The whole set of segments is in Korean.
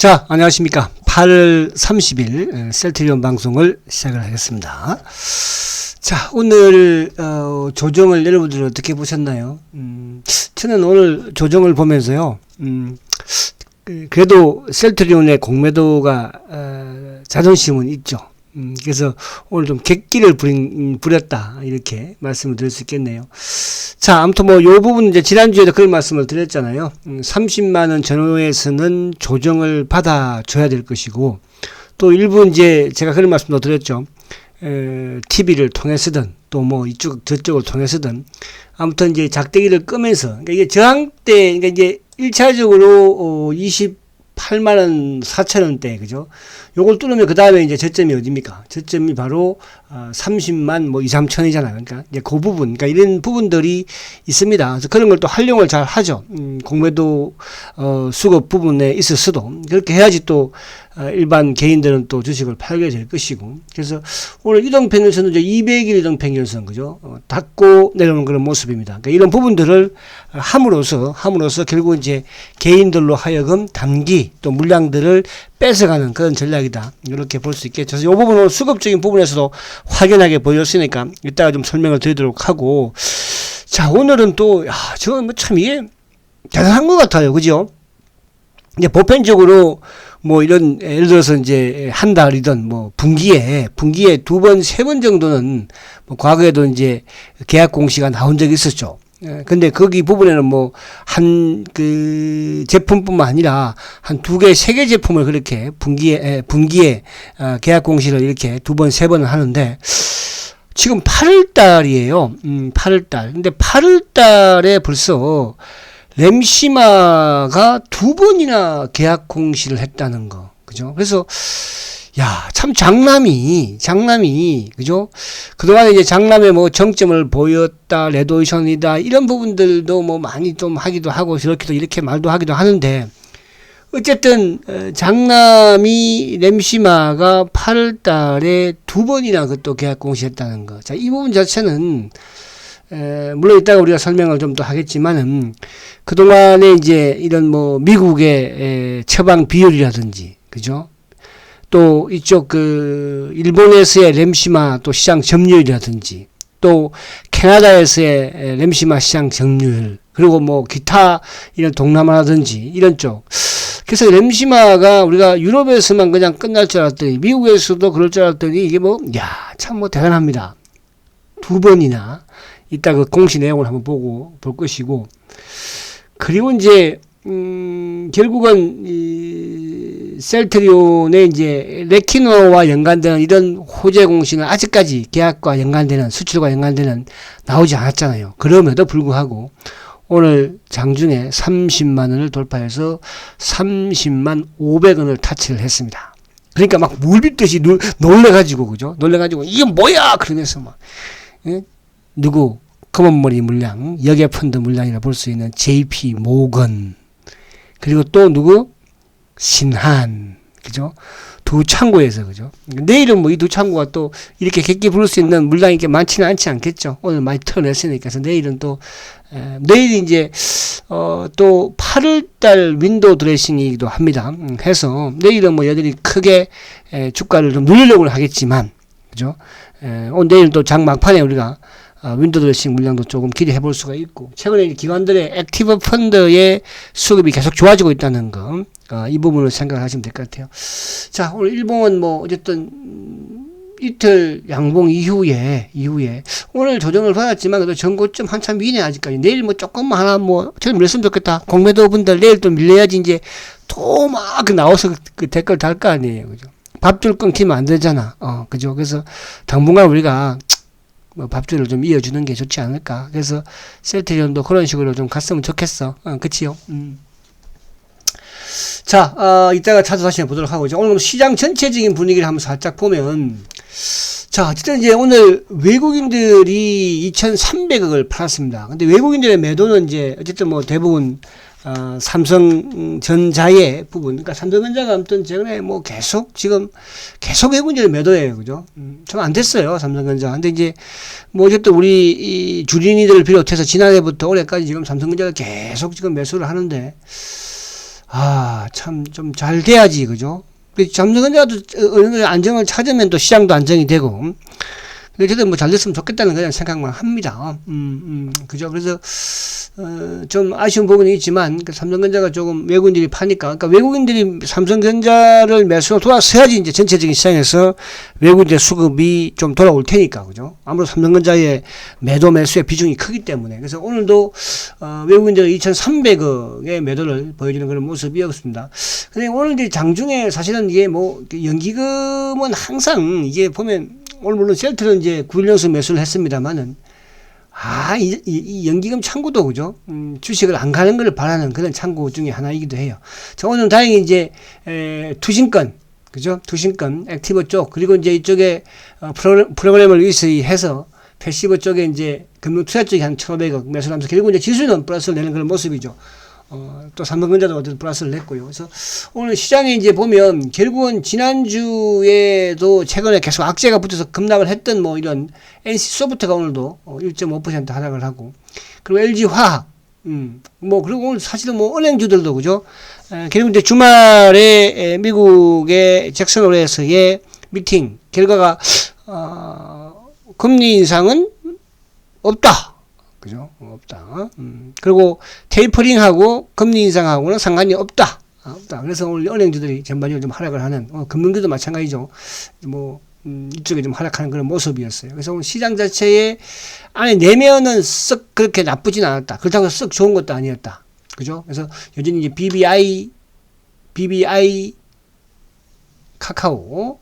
자, 안녕하십니까. 8월 30일 셀트리온 방송을 시작을 하겠습니다. 자, 오늘 조정을 여러분들 어떻게 보셨나요? 저는 오늘 조정을 보면서요. 그래도 셀트리온의 공매도가 자존심은 있죠. 그래서 오늘 좀 객기를 부렸다 이렇게 말씀을 드릴 수 있겠네요. 자, 아무튼 뭐 요 부분 이제 지난주에도 그런 말씀을 드렸잖아요. 30만 원 전후에서는 조정을 받아줘야 될 것이고, 또 일부 이제 제가 그런 말씀도 드렸죠. TV를 통해서든 또 뭐 이쪽 저쪽을 통해서든 아무튼 이제 작대기를 끄면서, 그러니까 이게 저항 때, 그러니까 이제 1차적으로 28만 원 4천 원대, 그죠? 요걸 뚫으면 그 다음에 이제 저점이 어딥니까? 저점이 바로 30만 뭐 2, 3천이잖아요. 그러니까 이제 그 부분, 그러니까 이런 부분들이 있습니다. 그래서 그런 걸 또 활용을 잘 하죠. 공매도 수급 부분에 있어서도 그렇게 해야지 또 일반 개인들은 또 주식을 팔게 될 것이고. 그래서 오늘 이동평균선은 이제 200일 이동평균선, 그죠? 닫고 내려오는 그런 모습입니다. 그러니까 이런 부분들을 함으로써 결국 이제 개인들로 하여금 단기 또 물량들을 뺏어가는 그런 전략이다. 이렇게 볼 수 있겠죠. 그래서 이 부분은 수급적인 부분에서도 확연하게 보였으니까 이따가 좀 설명을 드리도록 하고. 자, 오늘은 또, 저는 뭐 참 이게 대단한 것 같아요. 그죠? 이제 보편적으로 뭐 이런, 예를 들어서 이제 한 달이든 뭐 분기에 두 번, 세 번 정도는 뭐 과거에도 이제 계약 공시가 나온 적이 있었죠. 근데 거기 부분에는 뭐 한 그 제품뿐만 아니라 한 2개, 3개 제품을 그렇게 분기에 계약 공시를 이렇게 2번, 3번을 하는데 지금 8월 달이에요. 8월 달. 근데 8월 달에 벌써 램시마가 2번이나 계약 공시를 했다는 거. 그죠? 그래서 야, 참 장남이, 그죠? 그동안에 이제 장남의 뭐 정점을 보였다, 레도이션이다, 이런 부분들도 뭐 많이 좀 하기도 하고, 이렇게 말도 하기도 하는데, 어쨌든, 장남이 램시마가 8월 달에 2번이나 그것도 계약 공시했다는 거. 자, 이 부분 자체는, 물론 이따가 우리가 설명을 좀 더 하겠지만은, 그동안에 이제 이런 뭐 미국의 처방 비율이라든지, 그죠? 또 이쪽 일본에서의 램시마 또 시장 점유율이라든지, 또 캐나다에서의 램시마 시장 점유율, 그리고 뭐 기타 이런 동남아라든지 이런 쪽. 그래서 램시마가 우리가 유럽에서만 그냥 끝날 줄 알았더니 미국에서도 그럴 줄 알았더니 이게 뭐 참 뭐 대단합니다. 2번이나 이따 그 공시 내용을 한번 볼 것이고, 그리고 이제 결국은 셀트리온의 이제 레키노와 연관되는 이런 호재 공시는 아직까지 계약과 연관되는, 수출과 연관되는 나오지 않았잖아요. 그럼에도 불구하고 오늘 장중에 30만 원을 돌파해서 30만 500원을 타치를 했습니다. 그러니까 막 물빛듯이 놀래가지고, 그죠? 놀래가지고 이게 뭐야? 그러면서 막 누구 검은머리 물량, 역외 펀드 물량이라 볼 수 있는 JP 모건, 그리고 또 누구? 신한, 그죠? 두 창고에서, 그죠? 내일은 뭐 이 두 창고가 또 이렇게 객기 부를 수 있는 물량이 이렇게 많지는 않지 않겠죠? 오늘 많이 털어냈으니까. 그래서 내일은 또, 내일이 이제, 또 8월달 윈도우 드레싱이기도 합니다. 해서 내일은 뭐 여전히 크게, 주가를 좀 누리려고 하겠지만, 그죠? 오늘 내일은 또 장 막판에 우리가 윈도우 드레싱 물량도 조금 기대해 볼 수가 있고, 최근에 기관들의 액티브 펀드의 수급이 계속 좋아지고 있다는 거, 이 부분을 생각하시면 될 것 같아요. 자, 오늘 일봉은 뭐 어쨌든 이틀 양봉 이후에 오늘 조정을 받았지만 그래도 전고점 한참 미네 아직까지. 내일 뭐 조금만 하나 뭐 좀 밀렸으면 좋겠다. 공매도 분들 내일 또 밀려야지 이제 또 막 나와서 그 댓글 달 거 아니에요, 그죠? 밥줄 끊기면 안 되잖아. 그죠? 그래서 당분간 우리가 뭐 밥줄을 좀 이어주는 게 좋지 않을까. 그래서 셀트리온도 그런 식으로 좀 갔으면 좋겠어. 그치요? 자, 이따가 차트 다시 보도록 하고, 오늘 시장 전체적인 분위기를 한번 살짝 보면, 자, 어쨌든 이제 오늘 외국인들이 2,300억을 팔았습니다. 근데 외국인들의 매도는 이제 어쨌든 뭐 대부분 삼성전자의 부분, 그러니까 삼성전자가 아무튼 최근에 뭐 계속 외국인들의 매도예요, 그죠? 좀 안 됐어요, 삼성전자. 근데 이제 뭐 어쨌든 우리 이 주린이들을 비롯해서 지난해부터 올해까지 지금 삼성전자가 계속 지금 매수를 하는데, 참 좀 잘 돼야지, 그죠? 삼성전자도 어느 정도 안정을 찾으면 또 시장도 안정이 되고, 저도 뭐 잘 됐으면 좋겠다는 그냥 생각만 합니다. 그죠? 그래서, 좀 아쉬운 부분이 있지만, 삼성전자가 조금 외국인들이 파니까, 그러니까 외국인들이 삼성전자를 매수로 돌아서야지 이제 전체적인 시장에서 외국인들 수급이 좀 돌아올 테니까, 그죠? 아무래도 삼성전자의 매도의 비중이 크기 때문에. 그래서 오늘도, 외국인들 2,300억의 매도를 보여주는 그런 모습이었습니다. 근데 오늘 이제 장중에 사실은 이게 뭐, 연기금은 항상 이게 보면, 오늘 물론 셀트는 이제 9일연속 매수를 했습니다만은, 이 연기금 창구도, 그죠? 주식을 안 가는 걸 바라는 그런 창구 중에 하나이기도 해요. 자, 오늘은 다행히 이제, 투신권, 그죠? 투신권, 액티브 쪽, 그리고 이제 이쪽에, 프로그램을 위해서 패시브 쪽에 이제 금융 투자 쪽에 한 1,500억 매수를 하면서 결국 이제 지수는 플러스를 내는 그런 모습이죠. 또 삼성전자도 어쨌든 플러스를 냈고요. 그래서 오늘 시장에 이제 보면 결국은 지난주에도 최근에 계속 악재가 붙어서 급락을 했던 뭐 이런 NC소프트가 오늘도 1.5% 하락을 하고, 그리고 LG화학, 뭐 그리고 오늘 사실은 뭐 은행주들도, 그죠? 결국 이제 주말에 미국의 잭슨홀에서의 미팅 결과가 금리 인상은 없다. 그죠? 없다. 그리고 테이퍼링하고 금리 인상하고는 상관이 없다. 없다. 그래서 오늘 은행주들이 전반적으로 좀 하락을 하는, 금융주도 마찬가지죠. 뭐, 이쪽에 좀 하락하는 그런 모습이었어요. 그래서 오늘 시장 자체에 안에 내면은 썩 그렇게 나쁘진 않았다. 그렇다고 썩 좋은 것도 아니었다. 그죠? 그래서 여전히 이제 BBI 카카오,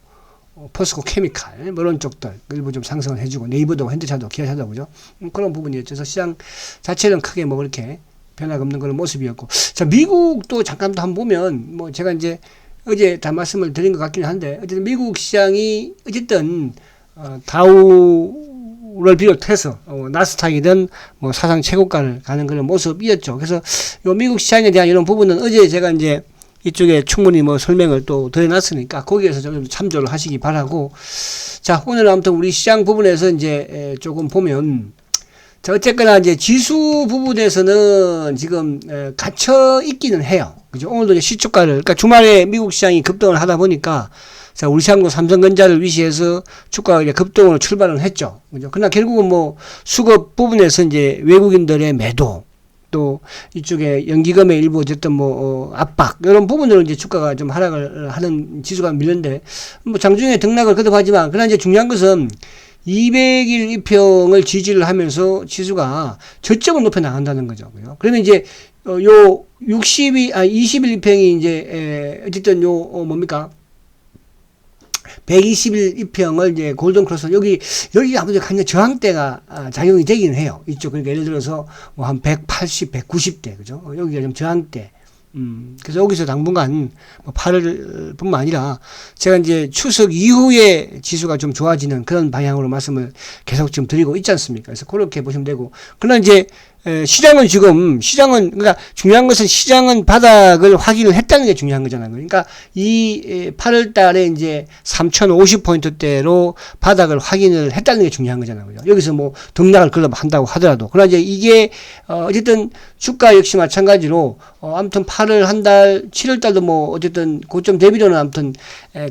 포스코 케미칼, 뭐 이런 쪽들 일부 좀 상승을 해주고, 네이버도 현대차도 기아차도, 그죠? 그런 부분이었죠. 그래서 시장 자체는 크게 뭐 그렇게 변화가 없는 그런 모습이었고, 자, 미국도 잠깐 또 한번 보면, 뭐 제가 이제 어제 다 말씀을 드린 것 같긴 한데, 어쨌든 미국 시장이 어쨌든 다우를 비롯해서 나스닥이든 뭐 사상 최고가를 가는 그런 모습이었죠. 그래서 요 미국 시장에 대한 이런 부분은 어제 제가 이제 이쪽에 충분히 뭐 설명을 또 드려놨으니까 거기에서 좀 참조를 하시기 바라고. 자, 오늘 아무튼 우리 시장 부분에서 이제 조금 보면, 자, 어쨌거나 이제 지수 부분에서는 지금 갇혀 있기는 해요. 그죠? 오늘도 이제 시초가를, 그러니까 주말에 미국 시장이 급등을 하다 보니까, 자, 우리 시장도 삼성전자를 위시해서 주가가 이제 급등으로 출발을 했죠. 그죠? 그러나 결국은 뭐 수급 부분에서 이제 외국인들의 매도, 또 이쪽에 연기금의 일부 어쨌든 뭐 압박 이런 부분으로 이제 주가가 좀 하락을 하는 지수가 밀렸는데, 뭐 장중에 등락을 거듭하지만, 그러나 이제 중요한 것은 200일 이평을 지지를 하면서 지수가 저점을 높여 나간다는 거죠. 그러면 이제 요 20일 이평이 이제 어쨌든 요 뭡니까? 120일 이평을 이제 골든 크로스, 여기 아무래도 강력 저항대가 작용이 되긴 해요. 이쪽, 그러니까 예를 들어서 뭐 한 180, 190대, 그죠? 여기가 좀 저항대. 그래서 여기서 당분간 뭐 8월 뿐만 아니라 제가 이제 추석 이후에 지수가 좀 좋아지는 그런 방향으로 말씀을 계속 지금 드리고 있지 않습니까? 그래서 그렇게 보시면 되고. 그러나 이제 시장은 그러니까 중요한 것은 시장은 바닥을 확인을 했다는 게 중요한 거잖아요. 그러니까 이 8월 달에 이제 3050포인트대로 바닥을 확인을 했다는 게 중요한 거잖아요. 여기서 뭐 등락을 한다고 하더라도. 그러나 이제 이게 어쨌든 주가 역시 마찬가지로 아무튼 8월 한 달, 7월 달도 뭐 어쨌든 고점 대비로는 아무튼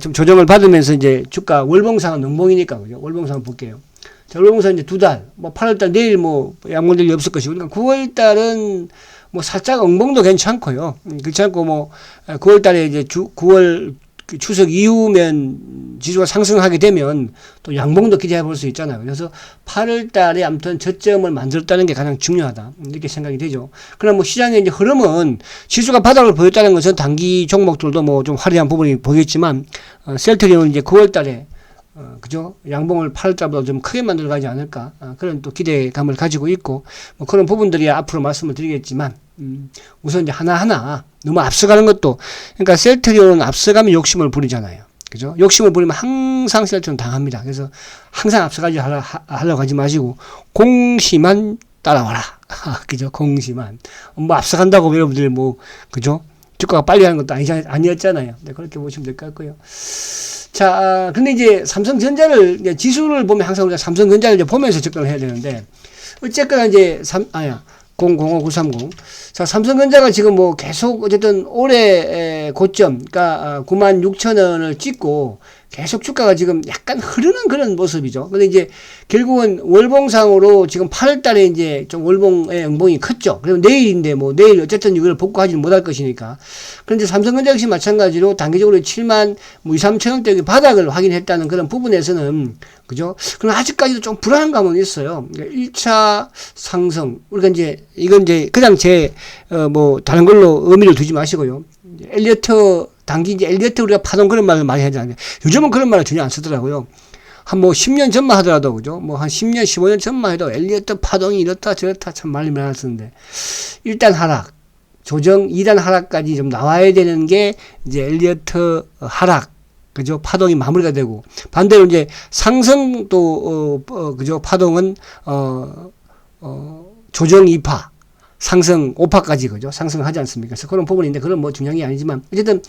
좀 조정을 받으면서 이제 주가 월봉상은 능봉이니까, 그죠? 월봉상 볼게요. 자, 월봉상 이제 2달, 뭐 8월달 내일 뭐 양봉될 일 없을 것이고, 그러니까 9월달은 뭐 살짝 엉봉도 괜찮고요. 그렇지 않고 뭐 9월달에 이제 9월 추석 이후면 지수가 상승하게 되면 또 양봉도 기대해 볼 수 있잖아요. 그래서 8월 달에 아무튼 저점을 만들었다는 게 가장 중요하다, 이렇게 생각이 되죠. 그럼 뭐 시장의 이제 흐름은 지수가 바닥을 보였다는 것은 단기 종목들도 뭐 좀 화려한 부분이 보이겠지만, 셀트리온은 이제 9월 달에 그죠? 양봉을 8월 달보다 좀 크게 만들어 가지 않을까, 그런 또 기대감을 가지고 있고, 뭐 그런 부분들이 앞으로 말씀을 드리겠지만, 우선 이제 하나하나 너무 앞서가는 것도, 그러니까 셀트리온은 앞서가면 욕심을 부리잖아요. 그죠? 욕심을 부리면 항상 셀트리온 당합니다. 그래서 항상 앞서가지 하려고 하지 마시고, 공시만 따라와라. 그죠? 공시만. 뭐 앞서간다고 여러분들 뭐, 그죠? 주가가 빨리 하는 것도 아니었잖아요. 네, 그렇게 보시면 될 것 같고요. 자, 근데 이제 삼성전자를, 이제 지수를 보면 항상 우리가 삼성전자를 이제 보면서 접근을 해야 되는데, 어쨌거나 이제, 005-930. 자, 삼성전자가 지금 뭐 계속 어쨌든 올해 고점, 그러니까 96,000원을 찍고 계속 주가가 지금 약간 흐르는 그런 모습이죠. 근데 이제 결국은 월봉상으로 지금 8월 달에 이제 좀 월봉의 응봉이 컸죠. 그러면 내일인데 뭐 내일 어쨌든 이걸 복구하지는 못할 것이니까. 그런데 삼성전자 역시 마찬가지로 단기적으로 7만 뭐 2, 3천원대 바닥을 확인했다는 그런 부분에서는 그죠? 그럼 아직까지도 좀 불안한 감은 있어요. 그러니까 1차 상승. 우리가 이제 이건 이제 그냥 뭐 다른 걸로 의미를 두지 마시고요. 엘리어트 단기 이제 엘리어트 우리가 파동 그런 말을 많이 하잖아요. 요즘은 그런 말을 전혀 안 쓰더라고요. 한 뭐 10년 전만 하더라도 그죠? 뭐 한 10년, 15년 전만 해도 엘리어트 파동이 이렇다 저렇다 참 말이 많이 쓰는데 일단 하락, 조정 2단 하락까지 좀 나와야 되는 게 이제 엘리어트 하락, 그죠? 파동이 마무리가 되고 반대로 이제 상승도 그죠? 파동은 조정 2파 상승 5파까지 그죠? 상승하지 않습니까? 그래서 그런 부분인데 그건 뭐 중요한 게 아니지만 어쨌든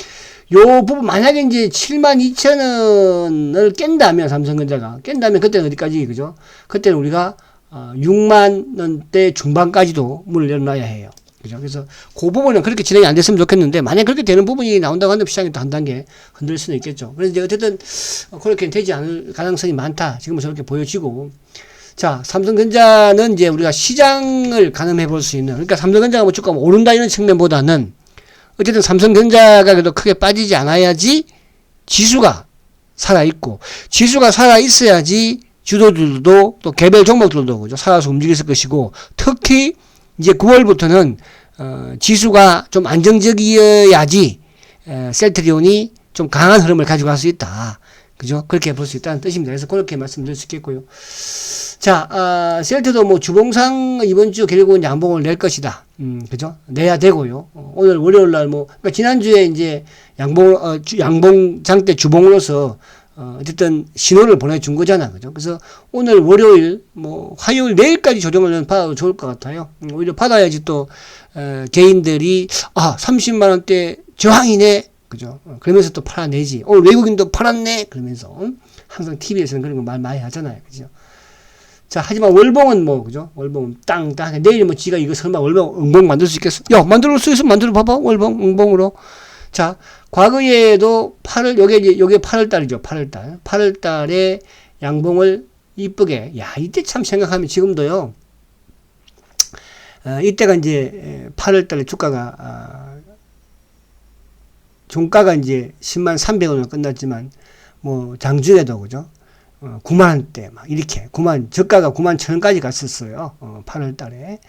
요 부분 만약에 이제 72,000원을 깬다면 삼성전자가 깬다면 그때는 어디까지 그죠? 그때는 우리가 6만 원대 중반까지도 문을 열어놔야 해요. 그죠? 그래서 그 부분은 그렇게 진행이 안 됐으면 좋겠는데 만약 그렇게 되는 부분이 나온다고 하면 시장이 또 한 단계 흔들 수는 있겠죠. 그래서 이제 어쨌든 그렇게 되지 않을 가능성이 많다. 지금은 저렇게 보여지고. 자, 삼성전자는 이제 우리가 시장을 가늠해 볼 수 있는, 그러니까 삼성전자가 뭐 주가 오른다 이런 측면보다는 어쨌든 삼성전자가 그래도 크게 빠지지 않아야지 지수가 살아있고, 지수가 살아있어야지 주도들도 또 개별 종목들도 그죠? 살아서 움직였을 것이고, 특히 이제 9월부터는 지수가 좀 안정적이어야지 셀트리온이 좀 강한 흐름을 가지고 갈 수 있다. 그죠? 그렇게 볼 수 있다는 뜻입니다. 그래서 그렇게 말씀드릴 수 있겠고요. 자, 셀트도 뭐 주봉상 이번 주 결국은 양봉을 낼 것이다. 그죠? 내야 되고요. 오늘 월요일 날 그러니까 지난주에 이제 양봉장 때 주봉으로서 어쨌든 신호를 보내준 거잖아. 그죠? 그래서 오늘 월요일, 화요일, 내일까지 조정을 받아도 좋을 것 같아요. 오히려 받아야지 또, 개인들이, 30만원대 저항이네. 그죠? 그러면서 또 팔아내지. 오늘 외국인도 팔았네. 그러면서. 항상 TV에서는 그런 거 말 많이 하잖아요. 그죠? 자, 하지만 월봉은 그죠? 월봉은 땅. 내일 지가 이거 설마 월봉 응봉 만들 수 있겠어? 야, 만들 수 있으면 만들어 봐봐. 월봉, 응봉으로. 자, 과거에도 요게 8월 달이죠. 8월 달. 8월 달에 양봉을 이쁘게. 야, 이때 참 생각하면 지금도요. 이때가 이제 8월 달에 주가가, 종가가 이제 10만 300원으로 끝났지만, 장중에도, 그죠? 9만원대, 이렇게, 저가가 9만 1,000원까지 갔었어요. 8월 달에.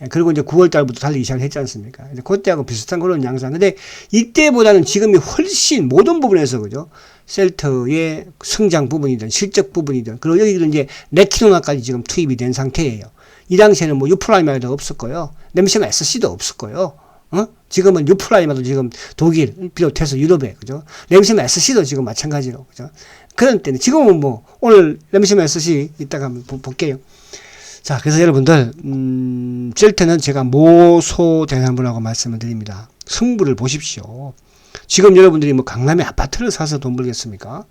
그리고 이제 9월 달부터 달리기 시작했지 않습니까? 이제 그때하고 비슷한 그런 양상. 근데 이때보다는 지금이 훨씬 모든 부분에서, 그죠? 셀트의 성장 부분이든 실적 부분이든, 그리고 여기도 이제 레티노나까지 지금 투입이 된 상태예요. 이 당시에는 유프라이마도 없을 거예요. 램시마 SC도 없을 거예요. 지금은 유프라이마도 지금 독일 비롯해서 유럽에, 그죠? 램시마 SC도 지금 마찬가지로, 그죠? 그런 때는, 지금은 오늘 램시마 SC 이따가 한번 볼게요. 자, 그래서 여러분들, 셀트는 제가 모소대나무라고 말씀을 드립니다. 승부를 보십시오. 지금 여러분들이 강남에 아파트를 사서 돈 벌겠습니까?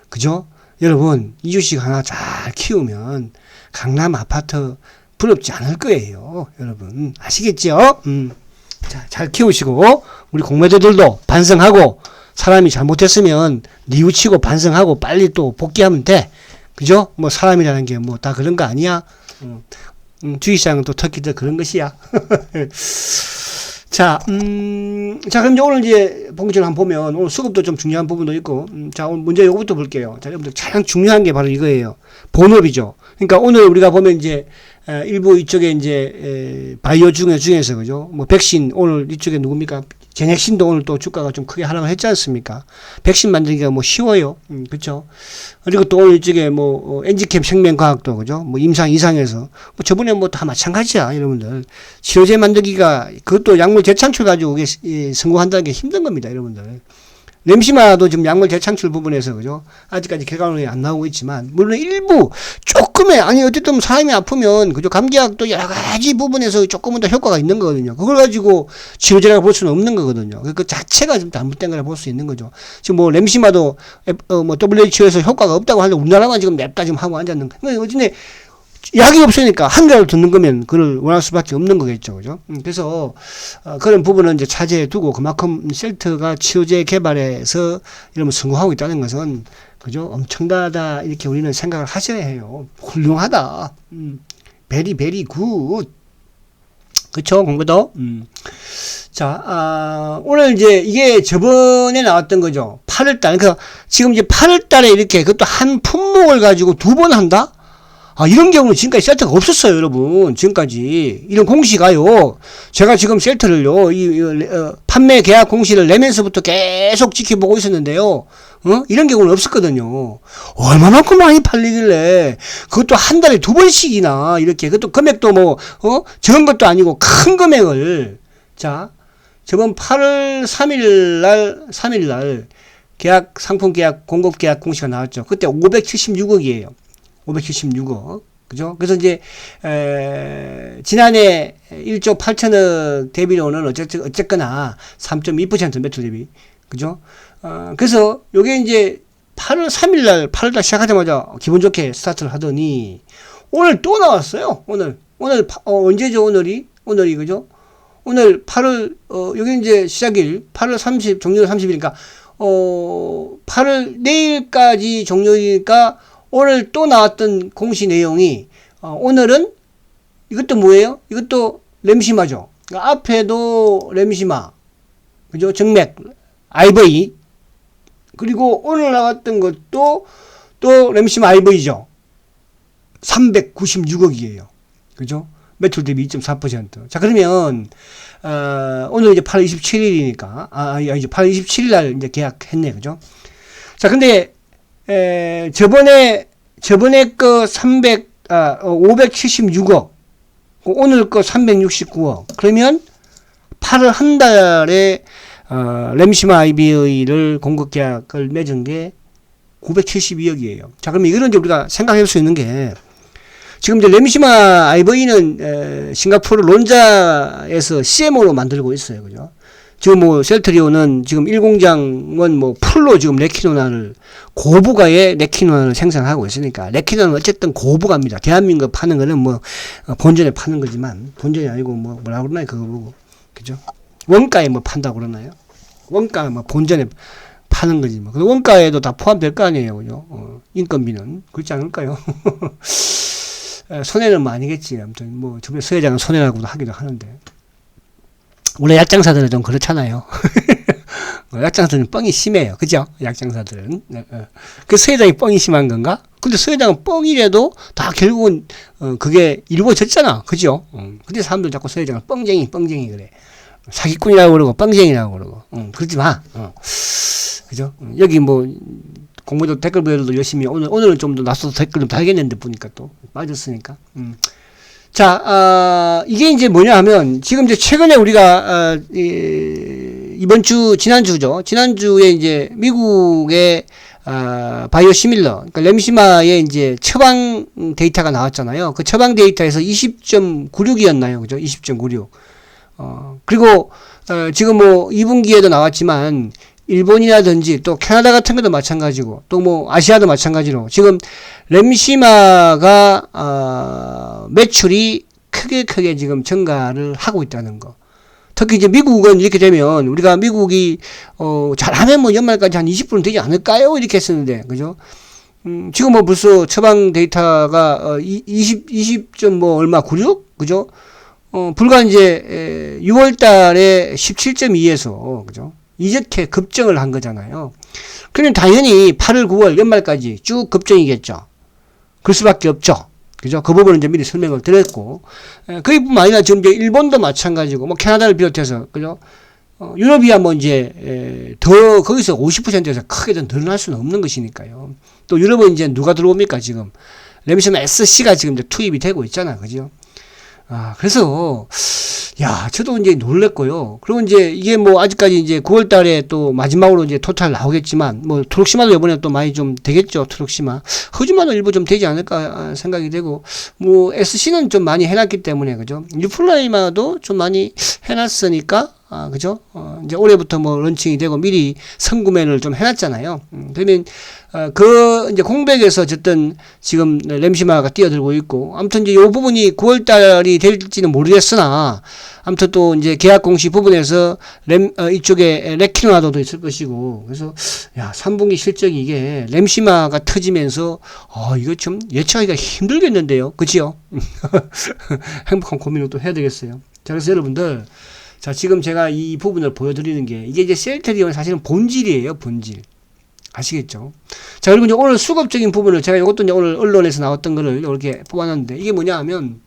그죠? 여러분, 이 주식 하나 잘 키우면 강남 아파트 부럽지 않을 거예요. 여러분, 아시겠죠? 자, 잘 키우시고, 우리 공매도들도 반성하고, 사람이 잘못했으면 뉘우치고 반성하고 빨리 또 복귀하면 돼. 그죠? 사람이라는 게 다 그런 거 아니야? 주식시장은 또 특히 더 그런 것이야. 자, 그럼 이제 오늘 이제 본격적으로 한번 보면, 오늘 수급도 좀 중요한 부분도 있고, 자, 오늘 먼저 요거부터 볼게요. 자, 여러분들 가장 중요한 게 바로 이거예요. 본업이죠. 그러니까 오늘 우리가 보면 이제, 일부 이쪽에 이제, 바이오 중에서, 그죠? 백신, 오늘 이쪽에 누굽니까? 제넥신도 오늘 또 주가가 좀 크게 하락을 했지 않습니까? 백신 만들기가 쉬워요. 그쵸? 그리고 또 오늘 이쪽에 엔지캠 생명과학도, 그죠? 임상 이상에서. 저번에 다 마찬가지야, 여러분들. 치료제 만들기가, 그것도 약물 재창출 가지고 성공한다는 게 힘든 겁니다, 여러분들. 램시마도 지금 약물 재창출 부분에서, 그죠? 아직까지 결과론이 안 나오고 있지만, 물론 일부, 어쨌든 사람이 아프면, 그죠? 감기약도 여러 가지 부분에서 조금은 더 효과가 있는 거거든요. 그걸 가지고 치료제라고 볼 수는 없는 거거든요. 그 자체가 좀 잘못된 거라 볼 수 있는 거죠. 지금 램시마도, WHO에서 효과가 없다고 하는데 우리나라만 지금 냅다 지금 하고 앉았는 거예요. 어쨌든 약이 없으니까 한 달을 듣는 거면 그걸 원할 수밖에 없는 거겠죠. 그죠? 그래서, 그런 부분은 이제 차지해 두고 그만큼 셀트가 치료제 개발에서 이러면 성공하고 있다는 것은, 그죠? 엄청나다. 이렇게 우리는 생각을 하셔야 해요. 훌륭하다. 베리, 베리 굿. 그쵸? 공부도? 자, 오늘 이제 이게 저번에 나왔던 거죠. 8월달. 그러니까 지금 이제 8월달에 이렇게 그것도 한 품목을 가지고 2번 한다? 이런 경우는 지금까지 셀트가 없었어요, 여러분. 지금까지. 이런 공시가요. 제가 지금 셀트를요, 판매 계약 공시를 내면서부터 계속 지켜보고 있었는데요. 이런 경우는 없었거든요. 얼마만큼 많이 팔리길래, 그것도 한 달에 2번씩이나, 이렇게, 그것도 금액도 뭐, 적은 것도 아니고 큰 금액을, 자, 저번 8월 3일 날, 계약, 상품 계약, 공급 계약 공시가 나왔죠. 그때 576억이에요. 576억. 그죠? 그래서 이제, 지난해 1조 8천억 대비로는 어쨌거나 3.2% 매출 대비. 그죠? 그래서 요게 이제 8월 3일날, 8월달 시작하자마자 기분 좋게 스타트를 하더니, 오늘 또 나왔어요. 오늘, 언제죠? 오늘이, 그죠? 오늘 8월, 요게 이제 시작일, 8월 30, 종료일 30일이니까, 8월 내일까지 종료일이니까, 오늘 또 나왔던 공시 내용이, 오늘은, 이것도 뭐예요? 이것도 램시마죠. 그러니까 앞에도 램시마, 그죠? 정맥, IV, 그리고 오늘 나왔던 것도 또 램시마 IV죠. 396억이에요. 그죠? 매출 대비 2.4%. 자, 그러면, 오늘 이제 8월 27일이니까, 이제 8월 27일 날 이제 계약했네. 그죠? 자, 근데, 저번에 거 576억, 오늘 거 369억. 그러면 8월 한 달에, 램시마 IV를 공급 계약을 맺은 게 972억이에요. 자, 그러면 이거는 이제 우리가 생각할 수 있는 게, 지금 이제 램시마 IV는, 싱가포르 론자에서 CMO로 만들고 있어요. 그죠? 지금 뭐 셀트리온은 지금 1공장은 뭐 풀로 지금 레키노나를 고부가의 레키노나를 생산하고 있으니까 레키노나는 어쨌든 고부가입니다. 대한민국 파는 거는 뭐 본전에 파는 거지만 본전이 아니고 뭐 뭐라 그러나요? 그거 보고. 그죠? 원가에 뭐 판다고 그러나요? 원가 뭐 본전에 파는 거지 뭐. 그 원가에도 다 포함될 거 아니에요. 그죠? 인건비는 그렇지 않을까요? 손해는 뭐 아니겠지. 아무튼 뭐 저번에 서 회장은 손해라고도 하기도 하는데. 원래 약장사들은 좀 그렇잖아요. 약장사들은 뻥이 심해요. 그죠? 약장사들은. 그 서회장이 뻥이 심한 건가? 근데 서회장은 뻥이라도 다 결국은, 그게 이루어졌잖아. 그죠? 근데 사람들 자꾸 서회장을 뻥쟁이 그래. 사기꾼이라고 그러고, 뻥쟁이라고 그러고. 그러지 마. 그죠? 여기 뭐, 공부도 댓글들도 열심히, 오늘은 좀 더 낯서서 댓글 좀 달겠는데 보니까 또, 맞았으니까. 자, 이게 이제 뭐냐 하면, 지금 이제 최근에 우리가, 지난주죠. 지난주에 이제 미국의, 바이오 시밀러, 그러니까 램시마의 이제 처방 데이터가 나왔잖아요. 그 처방 데이터에서 20.96이었나요? 그죠? 20.96. 그리고, 지금 뭐 2분기에도 나왔지만, 일본이라든지 또 캐나다 같은 것도 마찬가지고 또 뭐 아시아도 마찬가지로 지금 램시마가 매출이 크게 지금 증가를 하고 있다는 거. 특히 이제 미국은 이렇게 되면 우리가 미국이 잘하면 뭐 연말까지 한 20% 되지 않을까요? 이렇게 했었는데 그죠? 지금 뭐 벌써 처방 데이터가 20점 뭐 얼마 96? 그죠? 불과 이제 6월 달에 17.2에서 그죠? 이렇게 급증을 한 거잖아요. 그러면 당연히 8월, 9월 연말까지 쭉 급증이겠죠. 그럴 수밖에 없죠. 그죠? 그 부분은 이제 미리 설명을 드렸고, 그뿐만 아니라 지금 이제 일본도 마찬가지고, 뭐 캐나다를 비롯해서, 그죠? 유럽이야 뭐 이제, 더, 거기서 50%에서 크게 더 늘어날 수는 없는 것이니까요. 또 유럽은 이제 누가 들어옵니까, 지금? 램시마 SC가 지금 이제 투입이 되고 있잖아. 그죠? 그래서, 야, 저도 이제 놀랬고요. 그리고 이제 이게 뭐 아직까지 이제 9월 달에 또 마지막으로 이제 토탈 나오겠지만, 뭐 트럭시마도 이번에 또 많이 좀 되겠죠, 트럭시마. 허즈마도 일부 좀 되지 않을까 생각이 되고, 뭐 SC는 좀 많이 해놨기 때문에, 그죠? 유플라이마도 좀 많이 해놨으니까, 그죠? 이제 올해부터 뭐 런칭이 되고 미리 선구매를 좀 해놨잖아요. 그러면, 이제 공백에서 어쨌든 지금 램시마가 뛰어들고 있고, 아무튼 이제 요 부분이 9월달이 될지는 모르겠으나, 아무튼 또 이제 계약 공시 부분에서 이쪽에 레키노나도도 있을 것이고, 그래서, 야, 3분기 실적이 이게 램시마가 터지면서, 이거 좀 예측하기가 힘들겠는데요. 그치요? 행복한 고민을 또 해야 되겠어요. 자, 그래서 여러분들, 자, 지금 제가 이 부분을 보여드리는 게, 이게 이제 셀트리온 사실은 본질이에요, 본질. 아시겠죠? 자, 그리고 이제 오늘 수급적인 부분을 제가 이것도 이제 오늘 언론에서 나왔던 거를 이렇게 뽑아놨는데, 이게 뭐냐 하면,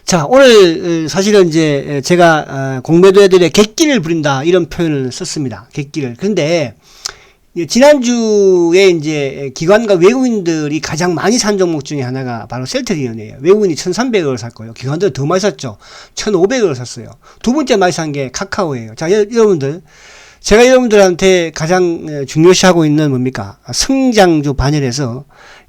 자, 오늘 사실은 이제 제가 공매도애들의 객기를 부린다, 이런 표현을 썼습니다. 객기를. 근데, 지난주에 이제 기관과 외국인들이 가장 많이 산 종목 중에 하나가 바로 셀트리온이에요. 외국인이 1,300억을 샀고요. 기관들은 더 많이 샀죠. 1,500억을 샀어요. 두 번째 많이 산 게 카카오예요. 자, 여러분들. 제가 여러분들한테 가장 중요시하고 있는 뭡니까? 성장주 반열에서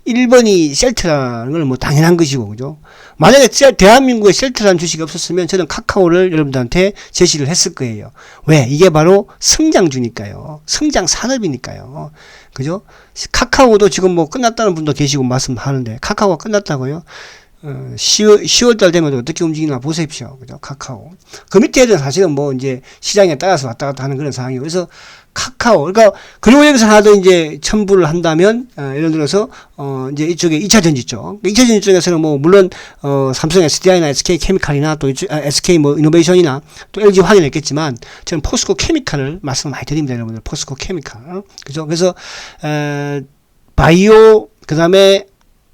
1번이 셀트라는 걸 뭐 당연한 것이고, 그죠? 만약에 대한민국에 셀트라는 주식이 없었으면 저는 카카오를 여러분들한테 제시를 했을 거예요. 왜? 이게 바로 성장주니까요. 성장 산업이니까요. 그죠? 카카오도 지금 뭐 끝났다는 분도 계시고 말씀하는데, 카카오가 끝났다고요? 10월달 되면 어떻게 움직이나 보십시오. 그죠? 카카오. 그 밑에는 사실은 뭐 이제 시장에 따라서 왔다 갔다 하는 그런 상황이에요. 그래서 카카오. 그러니까, 그리고 여기서 하나 더 이제 첨부를 한다면, 예를 들어서, 이제 이쪽에 2차 전지 쪽. 2차 전지 쪽에서는 뭐, 물론, 삼성 SDI나 SK 케미칼이나 또 SK 뭐 이노베이션이나 또 LG 확인했겠지만, 저는 포스코 케미칼을 말씀 많이 드립니다, 여러분들. 포스코 케미칼. 그죠? 그래서, 바이오, 그 다음에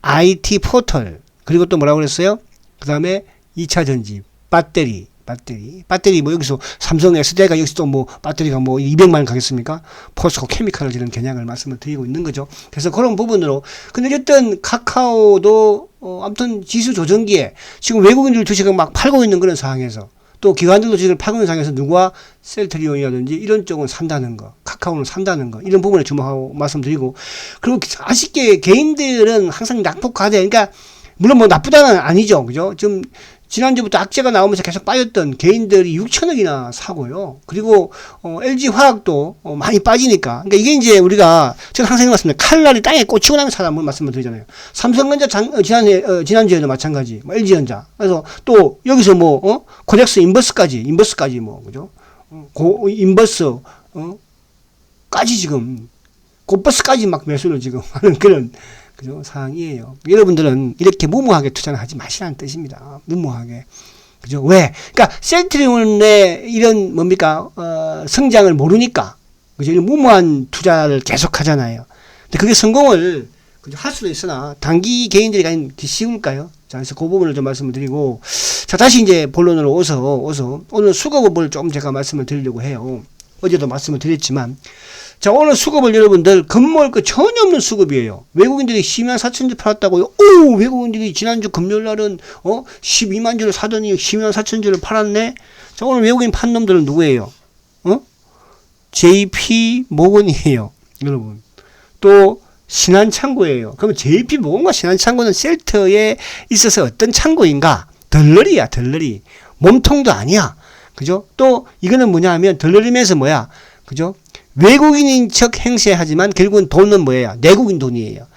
IT 포털. 그리고 또 뭐라고 그랬어요? 그 다음에 2차 전지, 배터리 뭐 여기서 삼성 SDI가 여기서 또 뭐 배터리가 뭐 200만 원 가겠습니까? 포스코 케미칼을 지는 겨냥을 말씀을 드리고 있는 거죠. 그래서 그런 부분으로. 근데 어쨌든 카카오도, 아무튼 지수 조정기에 지금 외국인들 주식을 막 팔고 있는 그런 상황에서 또 기관들도 주식을 팔고 있는 상황에서 누가 셀트리온이라든지 이런 쪽은 산다는 거, 카카오는 산다는 거, 이런 부분에 주목하고 말씀드리고. 그리고 아쉽게 개인들은 항상 낙폭과대, 그러니까 물론 뭐 나쁘다는 아니죠. 그죠? 좀 지난주부터 악재가 나오면서 계속 빠졌던 개인들이 6천억이나 사고요. 그리고 LG 화학도 많이 빠지니까. 그러니까 이게 이제 우리가 제가 항상 말씀드립니다. 칼날이 땅에 꽂히고 나면 사람을 말씀을 드리잖아요. 삼성전자 지난주에도 마찬가지. 뭐 LG전자. 그래서 또 여기서 뭐 코덱스 인버스까지 뭐 그죠? 인버스 까지 지금 곧버스까지 막 매수를 지금 하는 그런 그죠? 상황이에요. 여러분들은 이렇게 무모하게 투자를 하지 마시라는 뜻입니다. 무모하게. 그죠? 왜? 그러니까 셀트리온의 이런 뭡니까? 성장을 모르니까. 그죠? 이런 무모한 투자를 계속 하잖아요. 근데 그게 성공을 그죠? 할 수도 있으나 단기 개인들이 가진 쉬울까요? 자, 그래서 그 부분을 좀 말씀을 드리고, 자, 다시 이제 본론으로 오서 오늘 수급을 좀 제가 말씀을 드리려고 해요. 어제도 말씀을 드렸지만, 자, 오늘 수급을 여러분들, 금모일 거 전혀 없는 수급이에요. 외국인들이 12만 4천 주 팔았다고요? 오, 외국인들이 지난주 금요일 날은, 12만 주를 사더니 12만 4천 주를 팔았네? 자, 오늘 외국인 판 놈들은 누구예요? JP 모건이에요. 여러분. 또, 신한창고예요. 그러면 JP 모건과 신한창고는 셀트에 있어서 어떤 창고인가? 덜러리야, 덜러리. 몸통도 아니야. 그죠? 또, 이거는 뭐냐 하면, 덜러리면서 뭐야? 그죠? 외국인인 척 행세하지만 결국은 돈은 뭐예요? 내국인 돈이에요.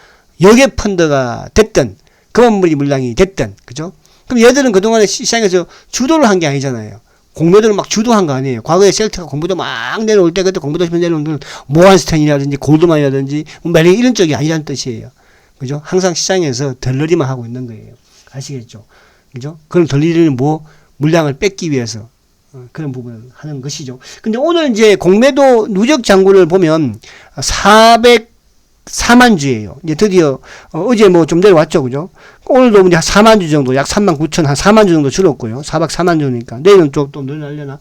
역외 펀드가 됐든 금원물이 물량이 됐든 그죠? 그럼 얘들은 그동안에 시장에서 주도를 한 게 아니잖아요. 공매도를 막 주도한 거 아니에요. 과거에 셀트가 공매도 막 내려올 때 그때 공매도 내려오는 건 모한스탠이라든지 골드만이라든지 매일 이런 쪽이 아니라는 뜻이에요. 그죠? 항상 시장에서 덜러리만 하고 있는 거예요. 아시겠죠? 그죠? 그런 덜러리는 뭐 물량을 뺏기 위해서 그런 부분을 하는 것이죠. 근데 오늘 이제 공매도 누적 잔고를 보면 404만 주예요. 이제 드디어 어제 뭐 좀 내려왔죠, 그죠? 오늘도 이제 4만 주 정도, 약 3만 9천, 한 4만 주 정도 줄었고요. 404만 주니까 내일은 좀 또 늘어나려나.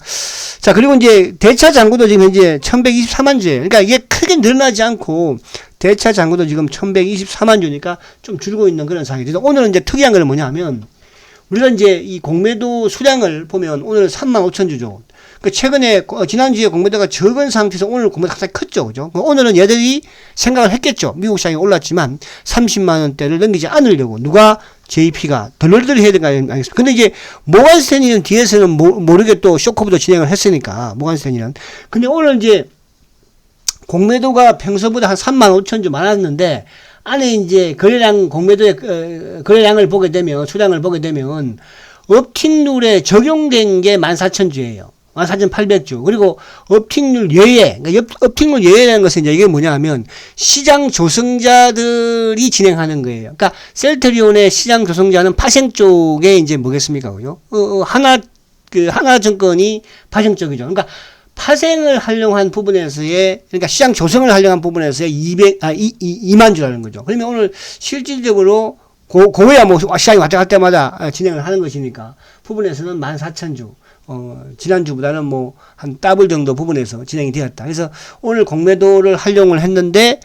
자, 그리고 이제 대차 잔고도 지금 현재 1124만 주예요. 그러니까 이게 크게 늘어나지 않고 대차 잔고도 지금 1124만 주니까 좀 줄고 있는 그런 상황이죠. 오늘은 이제 특이한 건 뭐냐면 우리가 이제 이 공매도 수량을 보면 오늘 3만 5천 주죠. 그 최근에 지난주에 공매도가 적은 상태에서 오늘 공매도가 갑자기 컸죠. 그죠? 오늘은 얘들이 생각을 했겠죠. 미국 시장이 올랐지만 30만 원대를 넘기지 않으려고 누가 JP가 덜덜덜 해야 될까 알겠습니다. 근데 이제 모건 스탠리는 뒤에서는 모르게 또 쇼커브도 진행을 했으니까 모건 스탠리는. 근데 오늘 이제 공매도가 평소보다 한 35,000 주 많았는데 안에 이제 거래량 공매도의 거래량을 보게 되면 수량을 보게 되면 업틱룰에 적용된 게 14,000주예요. 14,800주. 그리고 업틱룰 예외. 그러니까 업틱룰 예외라는 것은 이제 이게 뭐냐 하면 시장 조성자들이 진행하는 거예요. 그러니까 셀트리온의 시장 조성자는 파생 쪽에 이제 뭐겠습니까? 그죠? 하나증권이 파생 쪽이죠. 그러니까 파생을 활용한 부분에서의, 그러니까 시장 조성을 활용한 부분에서의 2만 주라는 거죠. 그러면 오늘 실질적으로 고야 뭐 시장이 왔다 갈 때마다 진행을 하는 것이니까 부분에서는 14,000주. 지난주보다는 뭐 한 더블 정도 부분에서 진행이 되었다. 그래서 오늘 공매도를 활용을 했는데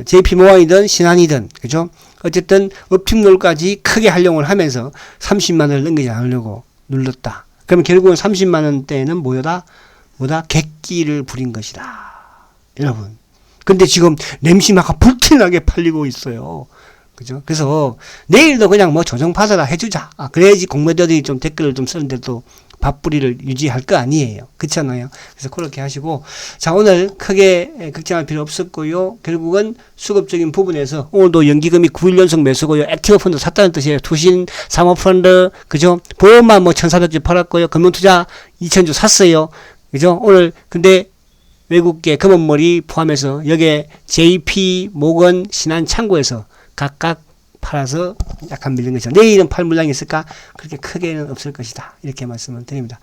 JP모건이든 신한이든 그죠? 어쨌든 업틱룰까지 크게 활용을 하면서 30만 원을 넘기지 않으려고 눌렀다. 그러면 결국은 30만 원대는 뭐다? 객기를 부린 것이다. 여러분. 근데 지금 냄새마가 불티나게 팔리고 있어요. 그죠? 그래서 내일도 그냥 뭐 조정파사라 해주자. 그래야지 공매도들이 좀 댓글을 좀 쓰는데도 밥뿌리를 유지할 거 아니에요. 그렇잖아요. 그래서 그렇게 하시고, 자, 오늘 크게 걱정할 필요 없었고요. 결국은 수급적인 부분에서 오늘도 연기금이 9일 연속 매수고요. 액티브 펀드 샀다는 뜻이에요. 투신, 사모펀드, 그죠? 보험만 뭐 1,400주 팔았고요. 금융투자 2,000주 샀어요. 그죠? 오늘 근데 외국계 검은머리 포함해서 여기에 JP, 모건, 신한 창고에서 각각 팔아서 약간 밀린 것이죠. 내일은 팔 물량이 있을까? 그렇게 크게는 없을 것이다. 이렇게 말씀을 드립니다.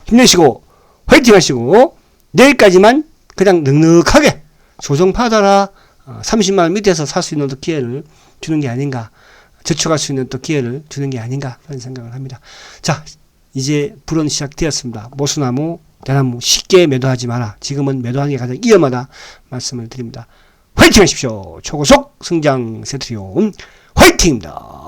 힘내시고 화이팅 하시고 내일까지만 그냥 넉넉하게 조정받아라. 30만원 밑에서 살 수 있는 또 기회를 주는 게 아닌가. 저축할 수 있는 또 기회를 주는 게 아닌가. 그런 생각을 합니다. 자, 이제 불은 시작되었습니다. 모수나무, 대나무 쉽게 매도하지 마라. 지금은 매도하는 게 가장 위험하다. 말씀을 드립니다. 화이팅 하십시오. 초고속 성장 셀트리온 화이팅입니다.